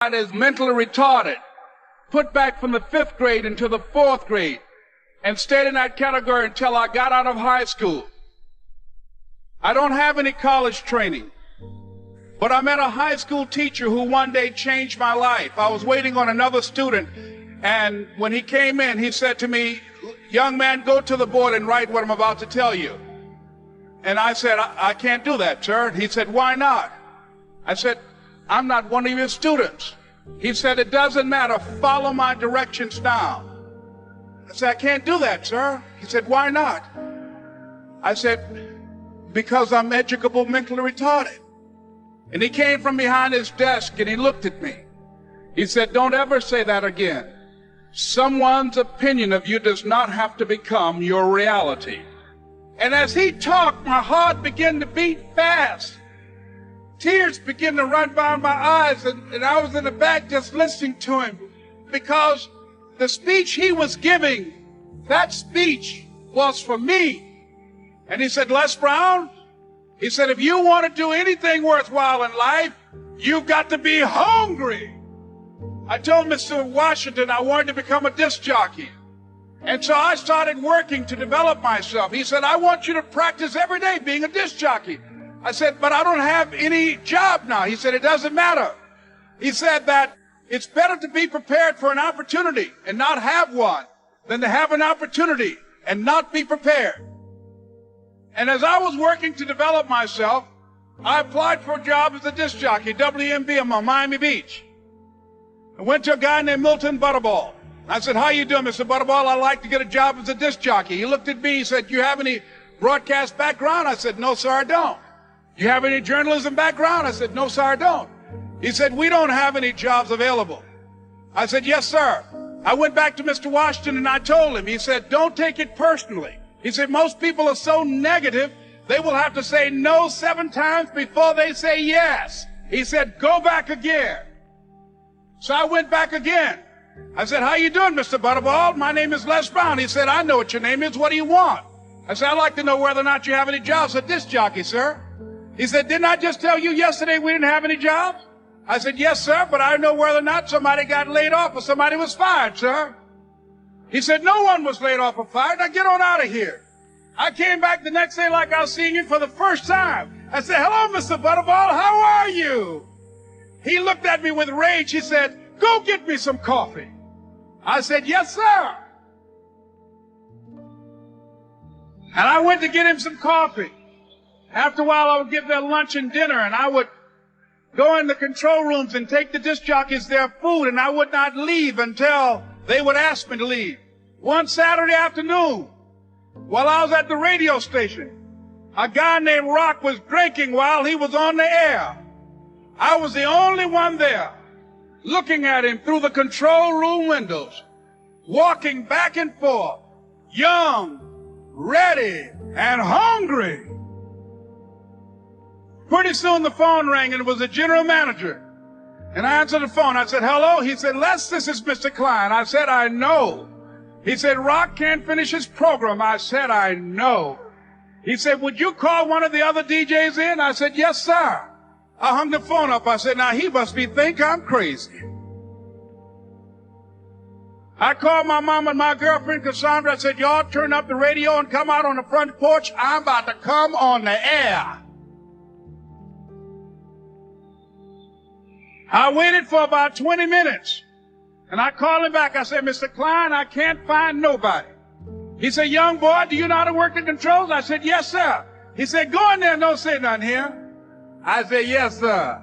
Is mentally retarded, put back from the 5th grade into the 4th grade, and stayed in that category until I got out of high school. I don't have any college training, but I met a high school teacher who one day changed my life. I was waiting on another student, and when he came in, he said to me, "Young man, go to the board and write what I'm about to tell you." And I said, I can't do that, sir. He said, "Why not?" I said, "I'm not one of your students." He said, "It doesn't matter. Follow my directions down." I said, "I can't do that, sir." He said, "Why not?" I said, "Because I'm educable mentally retarded." And he came from behind his desk and he looked at me. He said, "Don't ever say that again. Someone's opinion of you does not have to become your reality." And as he talked, my heart began to beat fast. Tears began to run down my eyes, and I was in the back just listening to him, because the speech he was giving, that speech was for me. And he said, "Lesbrown," he said, "if you want to do anything worthwhile in life, you've got to be hungry." I told Mr. Washington I wanted to become a disc jockey. And so I started working to develop myself. He said, "I want you to practice every day being a disc jockey." I said, "But I don't have any job now." He said, "It doesn't matter." He said that it's better to be prepared for an opportunity and not have one than to have an opportunity and not be prepared. And as I was working to develop myself, I applied for a job as a disc jockey, WMB on Miami Beach. I went to a guy named Milton Butterball. I said, "How you doing, Mr. Butterball? I'd like to get a job as a disc jockey." He looked at me, he said, "You have any broadcast background?" I said, "No, sir, I don't." "You have any journalism background?" I said, "No, sir, I don't." He said, "We don't have any jobs available." I said, "Yes, sir." I went back to Mr. Washington and I told him. He said, "Don't take it personally." He said, "Most people are so negative, they will have to say no 7 times before they say yes." He said, "Go back again." So I went back again. I said, "How you doing, Mr. Butterball? My name is Les Brown." He said, "I know what your name is. What do you want?" I said, "I'd like to know whether or not you have any jobs as a disc jockey, sir." He said, "Didn't I just tell you yesterday we didn't have any jobs?" I said, "Yes, sir, but I know whether or not somebody got laid off or somebody was fired, sir." He said, "No one was laid off or fired. Now get on out of here." I came back the next day like I was seeing him for the first time. I said, "Hello, Mr. Butterball, how are you?" He looked at me with rage. He said, "Go get me some coffee." I said, "Yes, sir." And I went to get him some coffee. After a while, I would give their lunch and dinner, and I would go in the control rooms and take the disc jockeys their food, and I would not leave until they would ask me to leave. One Saturday afternoon, while I was at the radio station, a guy named Rock was drinking while he was on the air. I was the only one there, looking at him through the control room windows, walking back and forth, young, ready, and hungry. Pretty soon the phone rang, and it was the general manager. And I answered the phone. I said, "Hello?" He said, "Les, this is Mr. Klein." I said, "I know." He said, "Rock can't finish his program." I said, "I know." He said, "Would you call one of the other DJs in?" I said, "Yes, sir." I hung the phone up. I said, "Now he must think I'm crazy." I called my mom and my girlfriend, Cassandra. I said, "Y'all turn up the radio and come out on the front porch. I'm about to come on the air." I waited for about 20 minutes, and I called him back. I said, "Mr. Klein, I can't find nobody." He said, "Young boy, do you know how to work the controls?" I said, "Yes, sir." He said, "Go in there and don't say nothing here." I said, "Yes, sir."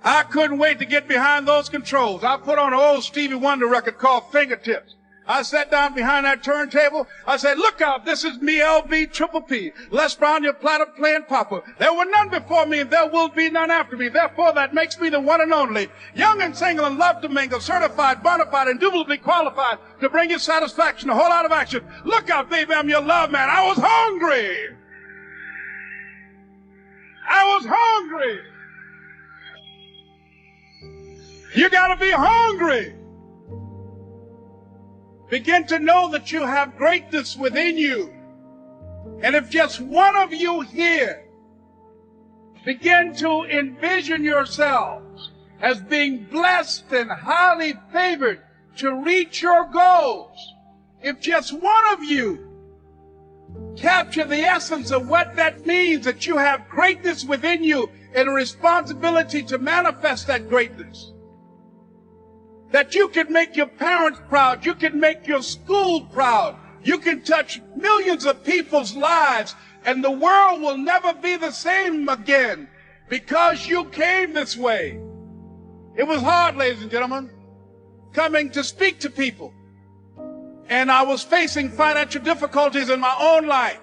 I couldn't wait to get behind those controls. I put on an old Stevie Wonder record called Fingertips. I sat down behind that turntable. I said, "Look out, this is me, LB Triple P. Les Brown, your platter playing papa. There were none before me, and there will be none after me. Therefore, that makes me the one and only. Young and single and love to mingle, certified, bona fide, indubitably qualified to bring you satisfaction, a whole lot of action. Look out, baby, I'm your love man." I was hungry. I was hungry. You gotta be hungry. Begin to know that you have greatness within you. And if just one of you here Begin to envision yourselves as being blessed and highly favored to reach your goals. If just one of you capture the essence of what that means, that you have greatness within you and a responsibility to manifest that greatness, that you can make your parents proud, you can make your school proud, you can touch millions of people's lives, and the world will never be the same again because you came this way. It was hard, ladies and gentlemen, coming to speak to people. And I was facing financial difficulties in my own life.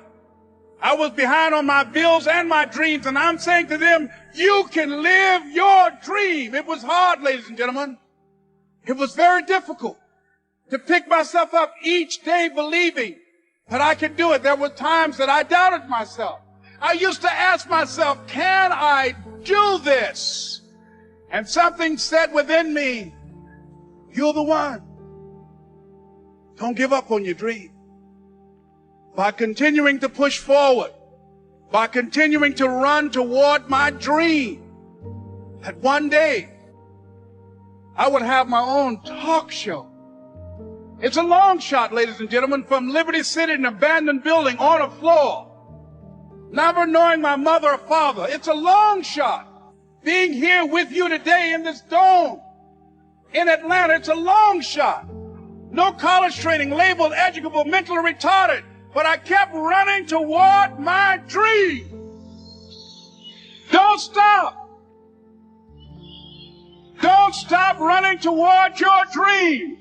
I was behind on my bills and my dreams, and I'm saying to them, you can live your dream. It was hard, ladies and gentlemen. It was very difficult to pick myself up each day believing that I could do it. There were times that I doubted myself. I used to ask myself, can I do this? And something said within me, you're the one. Don't give up on your dream. By continuing to push forward, by continuing to run toward my dream, that one day I would have my own talk show. It's a long shot, ladies and gentlemen, from Liberty City, an abandoned building on a floor, never knowing my mother or father. It's a long shot. Being here with you today in this dome in Atlanta, it's a long shot. No college training, labeled educable, mentally retarded, but I kept running toward my dream. Don't stop. Don't stop running toward your dream.